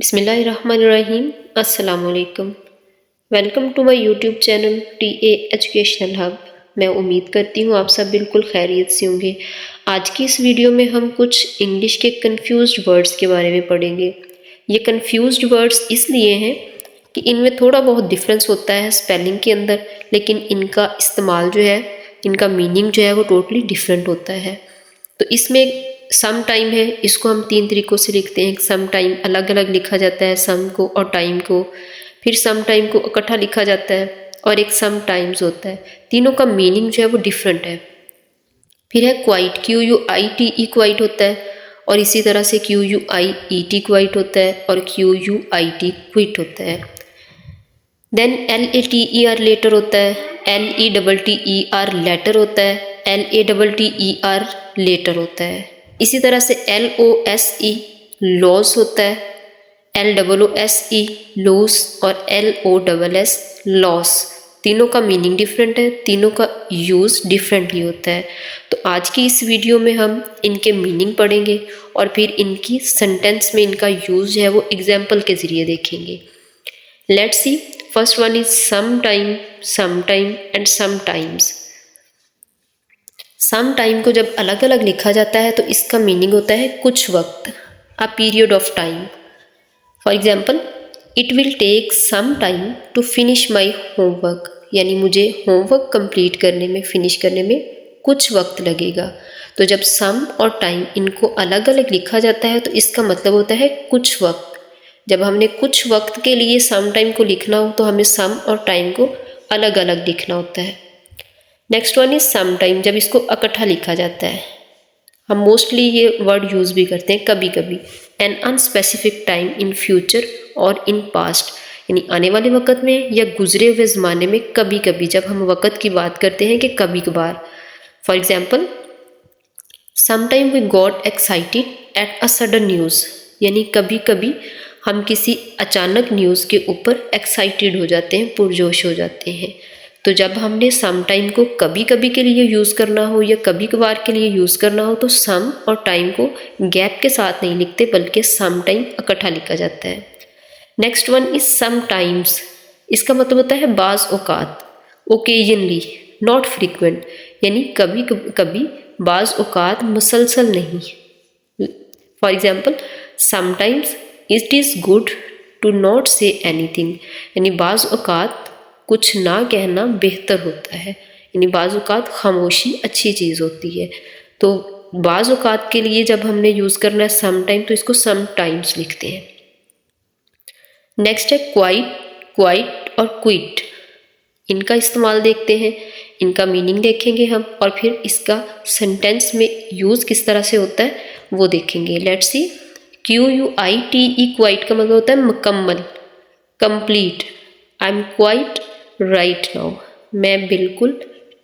बिस्मिल्लाहिर्रहमानिर्रहीम। अस्सलाम वालेकुम। Welcome to my YouTube channel TA educational hub. मैं उम्मीद करती हूँ आप सब बिल्कुल खैरियत से होंगे। आज की इस वीडियो में हम कुछ इंग्लिश के कंफ्यूज्ड वर्ड्स के बारे में पढ़ेंगे। ये कंफ्यूज्ड वर्ड्स इसलिए हैं कि इनमें थोड़ा बहुत डिफरेंस होता है स्पेलिंग के अंदर, लेकिन इनका इस्तेमाल जो है, इनका मीनिंग जो है वो टोटली डिफरेंट होता है। तो इसमें सम टाइम है, इसको हम 3 तरीक़ों से लिखते हैं। सम टाइम अलग अलग लिखा जाता है, सम को और टाइम को। फिर सम टाइम को इकट्ठा लिखा जाता है और एक सम टाइम्स होता है। तीनों का मीनिंग जो है वो डिफरेंट है। फिर है क्वाइट, QUITE क्वाइट होता है, और इसी तरह से QUIET क्वाइट होता है और QUIT क्विट होता है। देन LATER लेटर होता है, LETTER लेटर होता है, LATTER लेटर होता है। इसी तरह से LOSE लॉस होता है, LOSE लॉस और LOSS लॉस। तीनों का मीनिंग डिफरेंट है, तीनों का यूज़ डिफरेंटली होता है। तो आज की इस वीडियो में हम इनके मीनिंग पढ़ेंगे और फिर इनकी सेंटेंस में इनका यूज़ है वो एग्जाम्पल के ज़रिए देखेंगे। Let's see. First one is some time and sometimes. Some time को जब अलग अलग लिखा जाता है तो इसका मीनिंग होता है कुछ वक्त, a period of time. For example, it will take some time to finish my homework, यानी मुझे होमवर्क कंप्लीट करने में, फिनिश करने में कुछ वक्त लगेगा। तो जब सम और टाइम इनको अलग अलग लिखा जाता है तो इसका मतलब होता है कुछ वक्त। जब हमने कुछ वक्त के लिए सम टाइम को लिखना हो तो हमें सम और टाइम को अलग अलग लिखना होता है। Next one is some time, जब इसको इकट्ठा लिखा जाता है। हम मोस्टली ये वर्ड यूज़ भी करते हैं कभी कभी। An unspecific time in future और इन पास्ट, यानी आने वाले वक्त में या गुजरे हुए ज़माने में कभी कभी, जब हम वक्त की बात करते हैं कि कभी कभार। For example, sometime we got excited at a sudden news, यानी कभी कभी हम किसी अचानक न्यूज़ के ऊपर एक्साइटेड हो जाते हैं, पुरजोश हो जाते हैं। तो जब हमने सम टाइम को कभी कभी के लिए यूज़ करना हो या कभी कभार के लिए यूज़ करना हो तो सम और टाइम को गैप के साथ नहीं लिखते, बल्कि सम टाइम इकट्ठा लिखा जाता है। Next one is sometimes. इसका मतलब होता है बाज़ औकात, ओकेजनली, नॉट फ्रीक्वेंट, यानी कभी कभी, बाज़ औकात, मुसलसल नहीं। For example, sometimes it is good to not say anything, यानी बाज़ औकात कुछ ना कहना बेहतर होता है, यानी बाज़ औकात खामोशी अच्छी चीज़ होती है। तो बाज़ औकात के लिए जब हमने यूज़ करना है सम टाइम तो इसको सम टाइम्स लिखते हैं। नेक्स्ट है क्वाइट और क्विट। इनका इस्तेमाल देखते हैं, इनका मीनिंग देखेंगे हम, और फिर इसका सेंटेंस में यूज़ किस तरह से होता है वो देखेंगे। Let's C. QUITE क्वाइट का मतलब होता है मुकम्मल, complete. I am quite right now, मैं बिल्कुल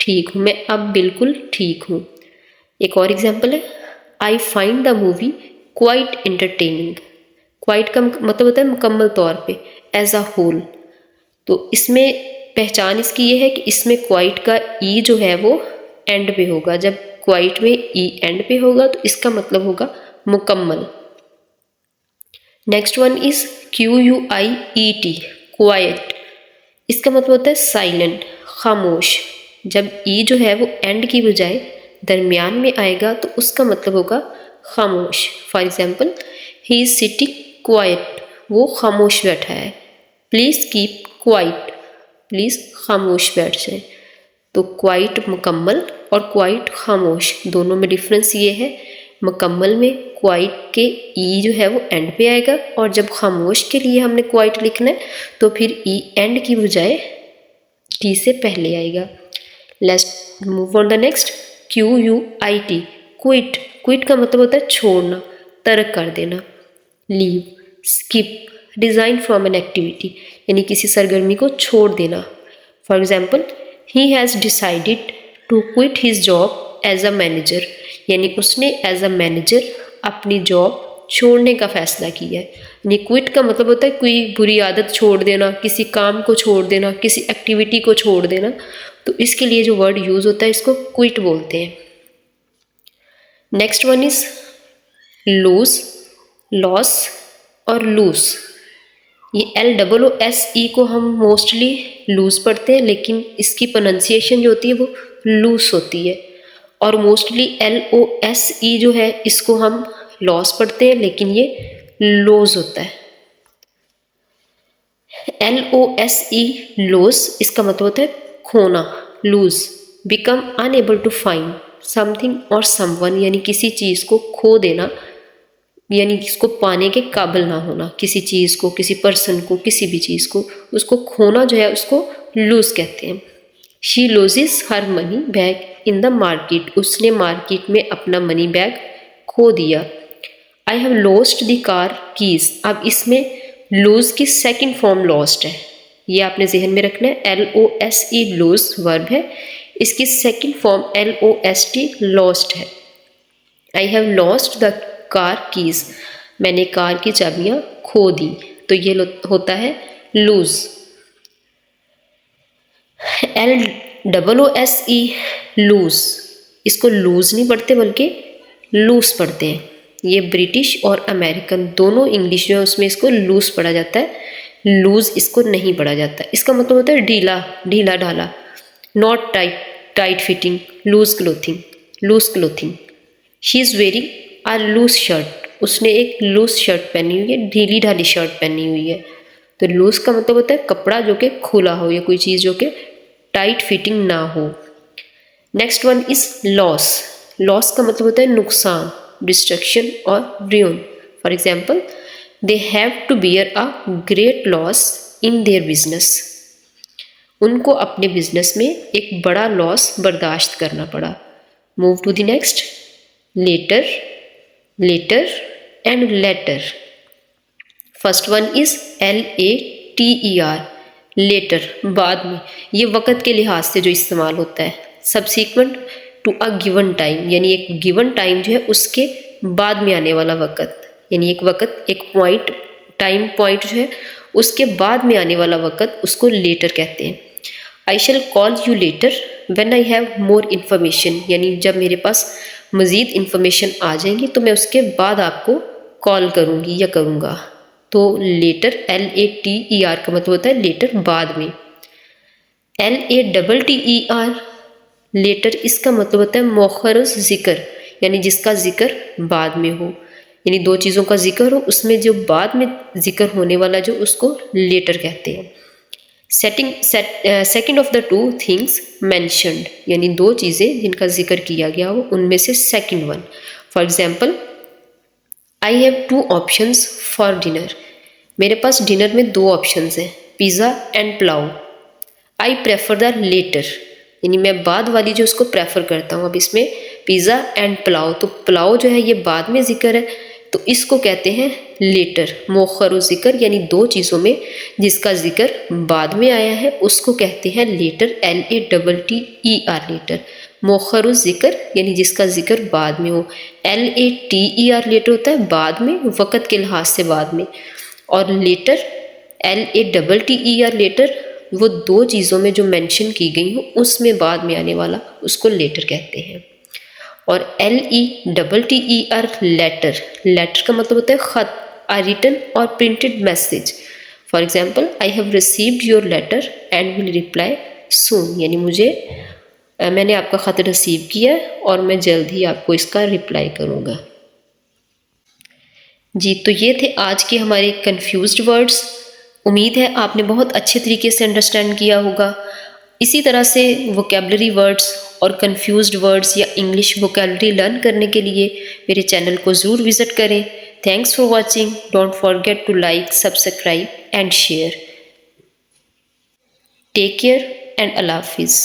ठीक हूँ, मैं अब बिल्कुल ठीक हूँ। एक और एग्जाम्पल है, I find the movie quite entertaining. Quite का मतलब होता है मुकम्मल तौर पे, एज अ होल। तो इसमें पहचान इसकी ये है कि इसमें क्वाइट का ई जो है वो एंड पे होगा। जब क्वाइट में ई एंड पे होगा तो इसका मतलब होगा मुकम्मल। Next one is QUIET quite. इसका मतलब होता है साइलेंट, खामोश। जब ई जो है वो एंड की बजाय दरमियान में आएगा तो उसका मतलब होगा खामोश। For example, he is sitting quite, वो खामोश बैठा है। प्लीज़ कीप क्वाइट, प्लीज़ खामोश बैठ जाए। तो क्वाइट मुकम्मल और क्वाइट खामोश, दोनों में डिफरेंस ये है, मुकम्मल में क्वाइट के ई जो है वो एंड पे आएगा, और जब खामोश के लिए हमने क्वाइट लिखना है तो फिर ई एंड की बजाय टी से पहले आएगा। Let's move on the next. QUIT quit. Quit का मतलब होता है छोड़ना, तर्क कर देना। Leave, skip, resign from an activity, यानी किसी सरगर्मी को छोड़ देना। For example, he has decided to quit his job as a manager, यानी उसने एज अ मैनेजर अपनी जॉब छोड़ने का फैसला किया है। यानी क्विट का मतलब होता है कोई बुरी आदत छोड़ देना, किसी काम को छोड़ देना, किसी एक्टिविटी को छोड़ देना। तो इसके लिए जो वर्ड यूज़ होता है इसको क्विट बोलते हैं। Next one is loose, loss और लूज, ये LOOSE को हम मोस्टली लूज पढ़ते हैं, लेकिन इसकी प्रोनाउंसिएशन जो होती है वो लूज होती है। और मोस्टली LOSE जो है इसको हम लॉस पढ़ते हैं, लेकिन ये लोज होता है। LOSE लॉस, इसका मतलब होता है खोना, lose. Become unable to find something और समवन, यानी किसी चीज़ को खो देना, यानी इसको पाने के काबिल ना होना, किसी चीज़ को, किसी पर्सन को, किसी भी चीज़ को, उसको खोना जो है उसको लूज कहते हैं। She loses her money bag in the market, उसने मार्केट में अपना मनी बैग खो दिया। I have lost the car keys, अब इसमें लूज की सेकंड फॉर्म लॉस्ट है, ये आपने जहन में रखना है। LOSE लूज वर्ब है, इसकी सेकंड फॉर्म LOST लॉस्ट है। I have lost the car keys, मैंने कार की चाबियां खो दी, तो ये होता है लूज। LOOSE लूज, इसको लूज नहीं पढ़ते बल्कि लूज पढ़ते हैं। ये ब्रिटिश और अमेरिकन दोनों इंग्लिश जो है उसमें इसको लूज पढ़ा जाता है, लूज इसको नहीं पढ़ा जाता। इसका मतलब होता है ढीला, ढीला ढाला। Not tight, tight fitting, loose clothing, loose clothing. She is wearing a loose shirt, उसने एक लूज शर्ट पहनी हुई है, ढीली ढाली शर्ट पहनी हुई है। तो लूज का मतलब होता है कपड़ा जो कि खुला हो, या कोई चीज़ जो कि टाइट फिटिंग ना हो। Next one is loss, loss का मतलब होता है नुकसान, डिस्ट्रक्शन और ruin। For example, they have to bear a great loss in their business, उनको अपने बिजनेस में एक बड़ा लॉस बर्दाश्त करना पड़ा। Move to the next, later, letter and latter. First one is LATER, later, बाद में, ये वक़्त के लिहाज से जो इस्तेमाल होता है। Subsequent to a given time, यानी एक गिवन टाइम जो है उसके बाद में आने वाला वक़्त, यानी एक वक़्त, एक पॉइंट, टाइम पॉइंट जो है उसके बाद में आने वाला वक़्त, उसको लेटर कहते हैं। I shall call you later when I have more information, यानी जब मेरे पास मज़ीद इन्फॉर्मेशन आ जाएंगी तो मैं उसके बाद आपको कॉल करूँगी या करूँगा। तो लेटर, LATER का मतलब होता है लेटर, बाद में। LATTER लेटर, इसका मतलब होता है मौखरुज़ ज़िक्र, यानी जिसका ज़िक्र बाद में हो, यानी दो चीज़ों का ज़िक्र हो, उसमें जो बाद में ज़िक्र होने वाला जो, उसको लेटर कहते हैं। Second of the two things mentioned, यानी दो चीज़ें जिनका जिक्र किया गया हो उनमें से second one. For example, I have 2 options for dinner, मेरे पास डिनर में 2 ऑप्शंस हैं, pizza and pulao. I prefer the latter, यानी मैं बाद वाली जो उसको प्रेफर करता हूँ। अब इसमें पिज़्ज़ा एंड पुलाव, तो पुलाव जो है ये बाद में जिक्र है, तो इसको कहते हैं लेटर, मौखर ज़िक्र, यानी दो चीज़ों में जिसका जिक्र बाद में आया है उसको कहते हैं लेटर, LATTER लेटर। मौखर ज़िक्र यानी जिसका जिक्र बाद में हो, LATER लेटर होता है बाद में, वक़्त के लिहाज से बाद में, और लेटर LATTER लेटर वो दो चीज़ों में जो मेंशन की गई हो उसमें बाद में आने वाला, उसको लेटर कहते हैं। और LETTER लेटर, लेटर का मतलब होता है ख़त, आ रिटन और printed message. For example, I have received your letter and will reply soon, यानी मैंने आपका ख़त रिसीव किया और मैं जल्द ही आपको इसका रिप्लाई करूँगा। जी, तो ये थे आज के हमारे कंफ्यूज्ड वर्ड्स। उम्मीद है आपने बहुत अच्छे तरीके से अंडरस्टैंड किया होगा। इसी तरह से वोकैबुलरी वर्ड्स और कंफ्यूज्ड वर्ड्स या इंग्लिश वोकैबुलरी लर्न करने के लिए मेरे चैनल को ज़रूर विज़िट करें। Thanks for watching. Don't forget to like, subscribe and share. Take care and अल्लाह हाफिज़।